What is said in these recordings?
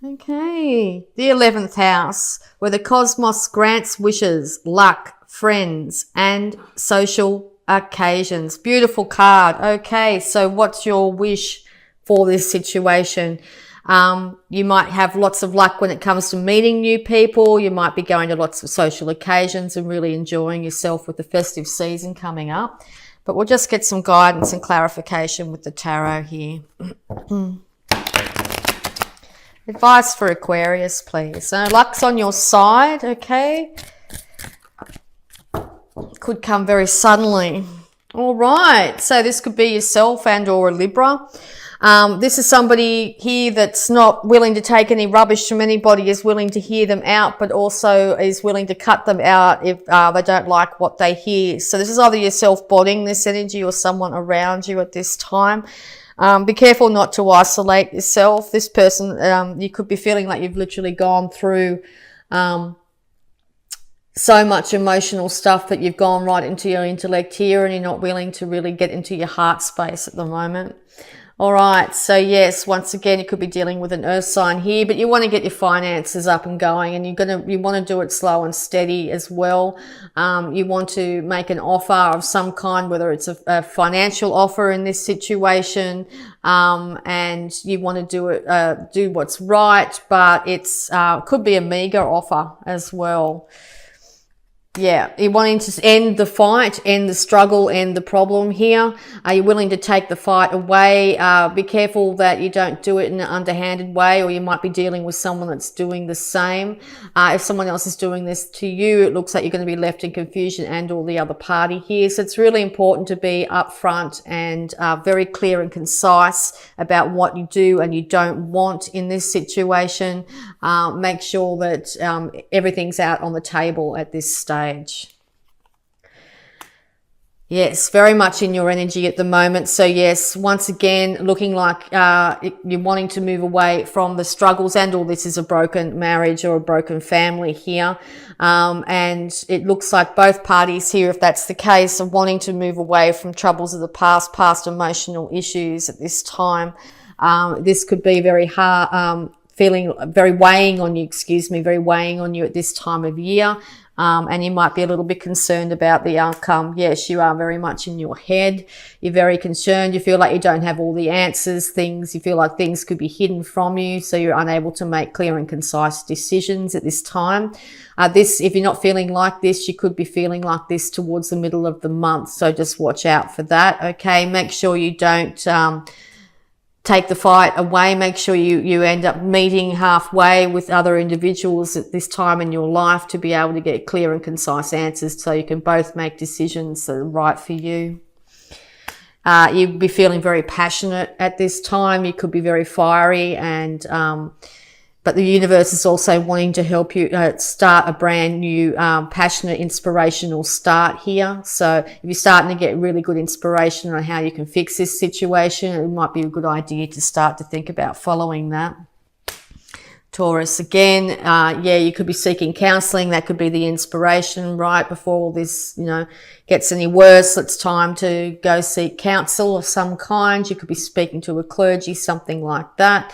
Okay. The 11th house, where the cosmos grants wishes, luck, friends, and social occasions. Beautiful card. Okay, so what's your wish for this situation? You might have lots of luck when it comes to meeting new people. You might be going to lots of social occasions and really enjoying yourself with the festive season coming up. But we'll just get some guidance and clarification with the tarot here. Advice for Aquarius, please. So luck's on your side, okay? Could come very suddenly. All right, so this could be yourself and or a Libra. This is somebody here that's not willing to take any rubbish from anybody, is willing to hear them out, but also is willing to cut them out if they don't like what they hear. So this is either yourself bodying this energy or someone around you at this time. Be careful not to isolate yourself. This person, you could be feeling like you've literally gone through so much emotional stuff that you've gone right into your intellect here and you're not willing to really get into your heart space at the moment. All right, so yes, once again, you could be dealing with an earth sign here, but you want to get your finances up and going, and you want to do it slow and steady as well. You want to make an offer of some kind, whether it's a financial offer in this situation, and you want to do what's right, but it's could be a meager offer as well. Yeah, you're wanting to end the fight, end the struggle, end the problem here. Are you willing to take the fight away? Be careful that you don't do it in an underhanded way, or you might be dealing with someone that's doing the same. If someone else is doing this to you, it looks like you're going to be left in confusion and or the other party here. So it's really important to be upfront and very clear and concise about what you do and you don't want in this situation. Make sure that everything's out on the table at this stage. Yes, very much in your energy at the moment. So yes, once again, looking like you're wanting to move away from the struggles, and all this is a broken marriage or a broken family here. And it looks like both parties here, if that's the case, are wanting to move away from troubles of the past emotional issues at this time. This could be very hard, feeling very weighing on you, very weighing on you at this time of year. And you might be a little bit concerned about the outcome. Yes, you are very much in your head. You're very concerned. You feel like you don't have all the answers. You feel like things could be hidden from you, so you're unable to make clear and concise decisions at this time. If you're not feeling like this, you could be feeling like this towards the middle of the month. So just watch out for that. Okay. Make sure you don't, take the fight away. Make sure you end up meeting halfway with other individuals at this time in your life to be able to get clear and concise answers so you can both make decisions that are right for you. You'd be feeling very passionate at this time. You could be very fiery, and but the universe is also wanting to help you start a brand new, passionate, inspirational start here. So if you're starting to get really good inspiration on how you can fix this situation, it might be a good idea to start to think about following that. Taurus, again, you could be seeking counseling. That could be the inspiration right before all this, gets any worse. It's time to go seek counsel of some kind. You could be speaking to a clergy, something like that.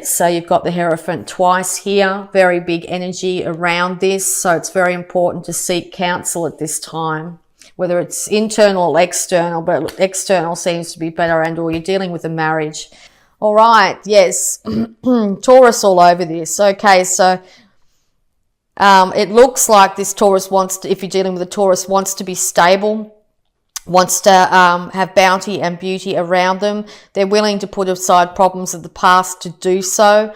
So you've got the Hierophant twice here, very big energy around this. So it's very important to seek counsel at this time, whether it's internal or external, but external seems to be better, and or you're dealing with a marriage. All right. Yes. Taurus all over this. Okay. So, it looks like this Taurus if you're dealing with a Taurus, wants to be stable, wants to have bounty and beauty around them. They're willing to put aside problems of the past to do so.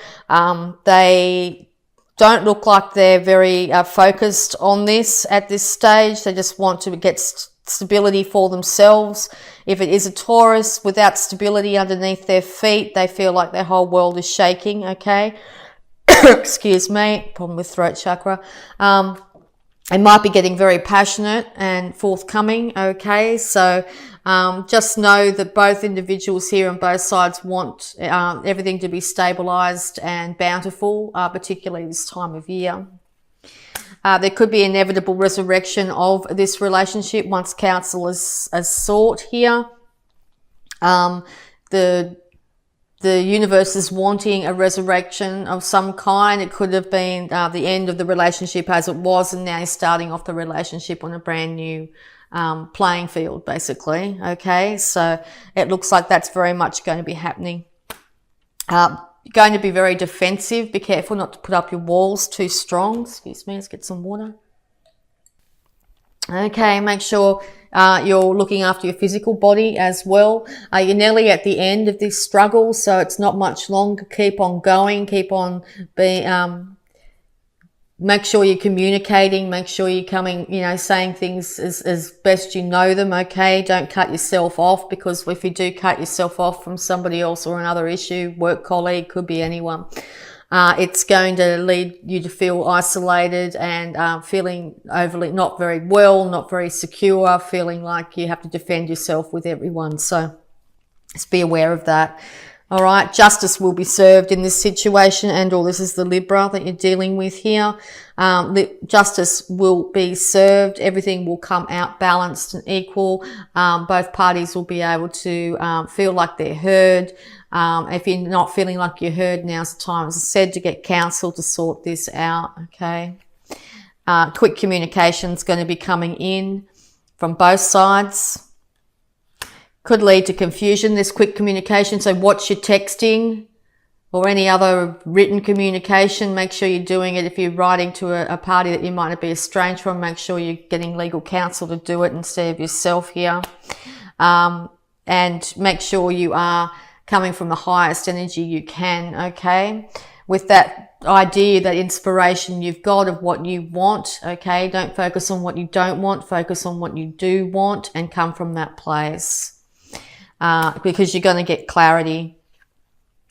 They don't look like they're very focused on this at this stage. They just want to get stability for themselves. If it is a Taurus without stability underneath their feet, they feel like their whole world is shaking, okay? Excuse me, problem with throat chakra. They might be getting very passionate and forthcoming, okay? So just know that both individuals here on both sides want everything to be stabilized and bountiful, particularly this time of year. There could be inevitable resurrection of this relationship once counsel is sought here. The the universe is wanting a resurrection of some kind. It could have been the end of the relationship as it was, and now you're starting off the relationship on a brand new playing field, basically. Okay, so it looks like that's very much going to be happening. You're going to be very defensive. Be careful not to put up your walls too strong. Excuse me, let's get some water. Okay, make sure you're looking after your physical body as well. You're nearly at the end of this struggle, so it's not much longer. Keep on going. Keep on being. Make sure you're communicating. Make sure you're coming, saying things as best you know them. Okay, don't cut yourself off, because if you do cut yourself off from somebody else or another issue, work colleague, could be anyone. It's going to lead you to feel isolated and feeling overly not very well, not very secure, feeling like you have to defend yourself with everyone. So just be aware of that. All right, justice will be served in this situation, and this is the Libra that you're dealing with here. Justice will be served. Everything will come out balanced and equal. Both parties will be able to feel like they're heard. If you're not feeling like you're heard, now's the time, as I said, to get counsel to sort this out. Okay. Quick communication is going to be coming in from both sides. Could lead to confusion, this quick communication. So watch your texting or any other written communication. Make sure you're doing it. If you're writing to a party that you might not be estranged from, make sure you're getting legal counsel to do it instead of yourself here. And make sure you are coming from the highest energy you can, okay? With that idea, that inspiration you've got of what you want, okay? Don't focus on what you don't want. Focus on what you do want and come from that place. Because you're going to get clarity.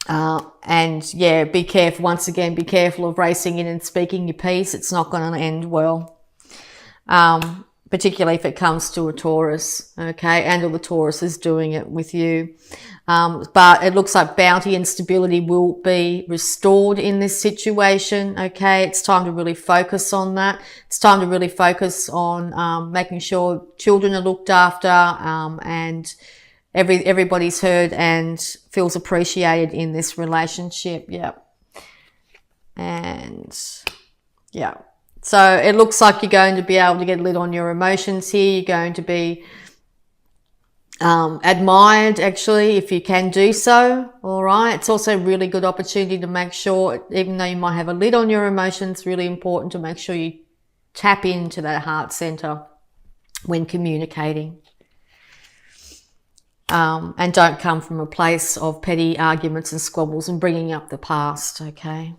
And yeah, be careful. Once again, be careful of racing in and speaking your piece. It's not going to end well. Particularly if it comes to a Taurus, okay? And all the Taurus is doing it with you. But it looks like bounty and stability will be restored in this situation, okay? It's time to really focus on that. It's time to really focus on making sure children are looked after, and everybody's heard and feels appreciated in this relationship. Yeah. And yeah. So it looks like you're going to be able to get lit on your emotions here. You're going to be admired, actually, if you can do so. All right. It's also a really good opportunity to make sure, even though you might have a lid on your emotions, really important to make sure you tap into that heart center when communicating. And don't come from a place of petty arguments and squabbles and bringing up the past, okay?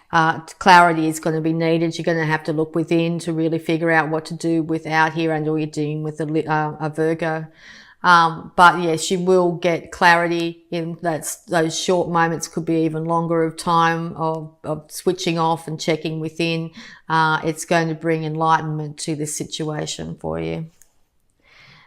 Clarity is going to be needed. You're going to have to look within to really figure out what to do without here, and all you're dealing with a Virgo. But yes, you will get clarity in those short moments, could be even longer of time of switching off and checking within. It's going to bring enlightenment to this situation for you.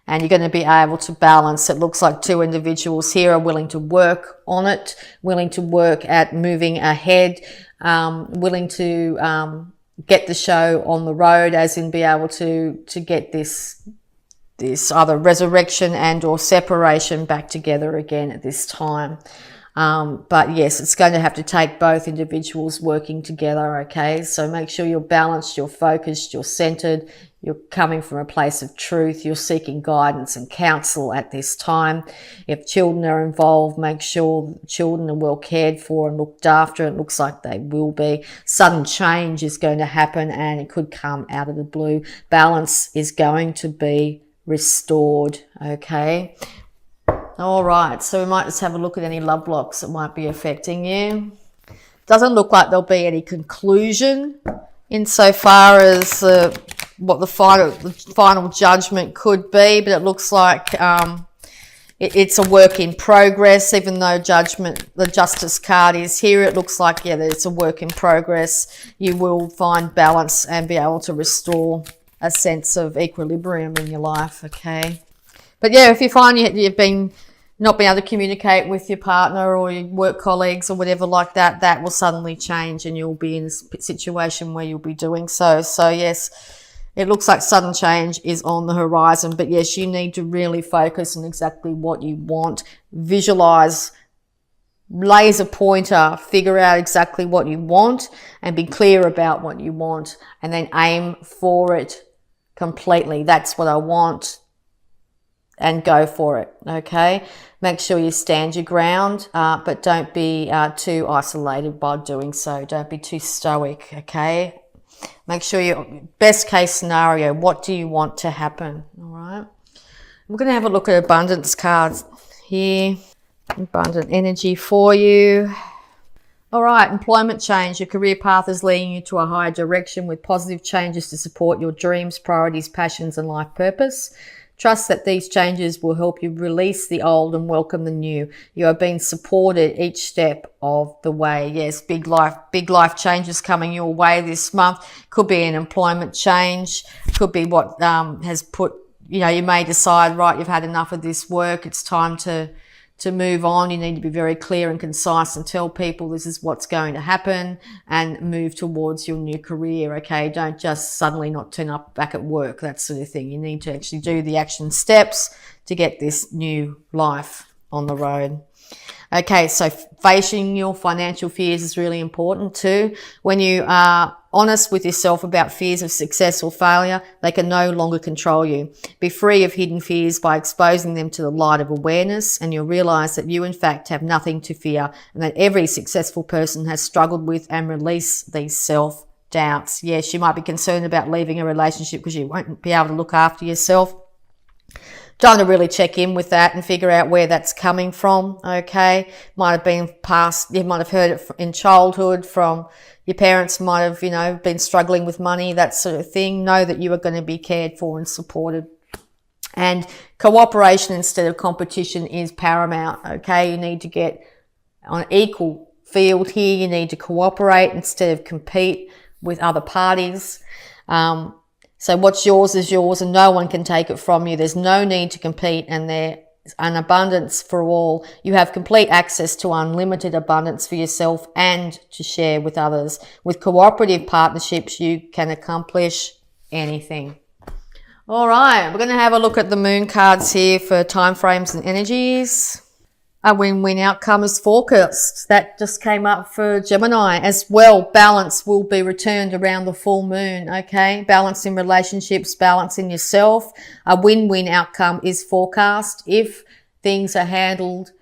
And you're going to be able to balance. It looks like two individuals here are willing to work on it, willing to work at moving ahead, willing to get the show on the road, as in be able to get this either resurrection and or separation back together again at this time. But yes, it's going to have to take both individuals working together, okay? So make sure you're balanced, you're focused, you're centered, you're coming from a place of truth, you're seeking guidance and counsel at this time. If children are involved, make sure children are well cared for and looked after. It looks like they will be. Sudden change is going to happen, and it could come out of the blue. Balance is going to be restored, okay? All right, so we might just have a look at any love blocks that might be affecting you. Doesn't look like there'll be any conclusion insofar as what the final judgment could be, but it looks like it's a work in progress. Even though the justice card is here, it looks like, yeah, that it's a work in progress. You will find balance and be able to restore a sense of equilibrium in your life, okay? But yeah, if you find you've not been able to communicate with your partner or your work colleagues or whatever like that, that will suddenly change, and you'll be in a situation where you'll be doing so. So yes, it looks like sudden change is on the horizon, but yes, you need to really focus on exactly what you want. Visualize laser pointer, figure out exactly what you want and be clear about what you want, and then aim for it completely. That's what I want, and go for it. Okay, make sure you stand your ground, but don't be too isolated by doing so. Don't be too stoic. Okay, make sure your best case scenario, what do you want to happen? All right, we're going to have a look at abundance cards here. Abundant energy for you. All right, employment change. Your career path is leading you to a higher direction with positive changes to support your dreams, priorities, passions, and life purpose. Trust that these changes will help you release the old and welcome the new. You are being supported each step of the way. Yes, big life changes coming your way this month. Could be an employment change. Could be what has put, you may decide, right, you've had enough of this work. It's time to move on. You need to be very clear and concise and tell people this is what's going to happen and move towards your new career. Okay, don't just suddenly not turn up back at work, that sort of thing. You need to actually do the action steps to get this new life on the road. Okay, so facing your financial fears is really important too. When you are honest with yourself about fears of success or failure, they can no longer control you. Be free of hidden fears by exposing them to the light of awareness, and you'll realize that you in fact have nothing to fear, and that every successful person has struggled with and released these self-doubts. Yes, you might be concerned about leaving a relationship because you won't be able to look after yourself. Time to really check in with that and figure out where that's coming from. Okay, might have been past, you might have heard it in childhood from your parents, might have, been struggling with money, that sort of thing. Know that you are going to be cared for and supported. And cooperation instead of competition is paramount. Okay, you need to get on an equal field here. You need to cooperate instead of compete with other parties. So what's yours is yours and no one can take it from you. There's no need to compete, and there's an abundance for all. You have complete access to unlimited abundance for yourself and to share with others. With cooperative partnerships, you can accomplish anything. All right, we're going to have a look at the moon cards here for time frames and energies. A win-win outcome is forecast. That just came up for Gemini as well. Balance will be returned around the full moon, okay? Balance in relationships, balance in yourself. A win-win outcome is forecast if things are handled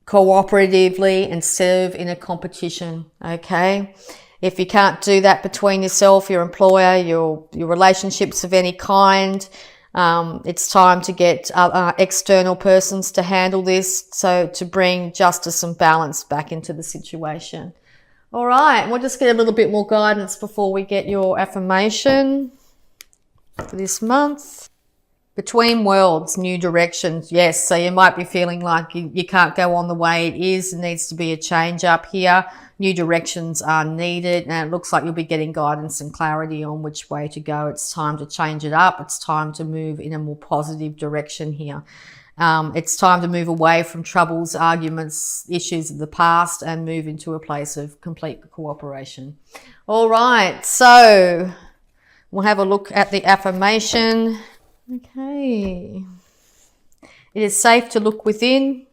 cooperatively instead of in a competition, okay? If you can't do that between yourself, your employer, your relationships of any kind, it's time to get external persons to handle this, so to bring justice and balance back into the situation. All right, we'll just get a little bit more guidance before we get your affirmation for this month. Between worlds, new directions. Yes, so you might be feeling like you can't go on the way it is. There needs to be a change up here. New directions are needed, and it looks like you'll be getting guidance and clarity on which way to go. It's time to change it up. It's time to move in a more positive direction here. It's time to move away from troubles, arguments, issues of the past, and move into a place of complete cooperation. All right, so we'll have a look at the affirmation. Okay. It is safe to look within.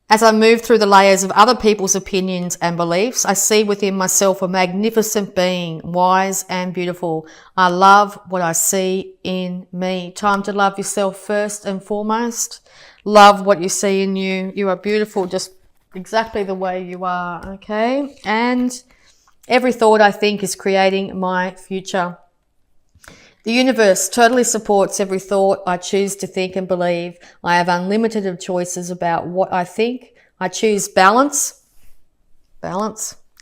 As I move through the layers of other people's opinions and beliefs, I see within myself a magnificent being, wise and beautiful. I love what I see in me. Time to love yourself first and foremost. Love what you see in you. You are beautiful just exactly the way you are, okay? And every thought I think is creating my future. The universe totally supports every thought I choose to think and believe. I have unlimited choices about what I think. I choose balance,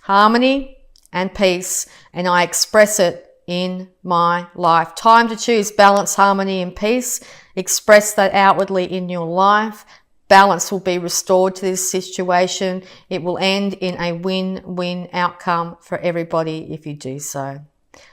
harmony, and peace, and I express it in my life. Time to choose balance, harmony, and peace. Express that outwardly in your life. Balance will be restored to this situation. It will end in a win-win outcome for everybody if you do so.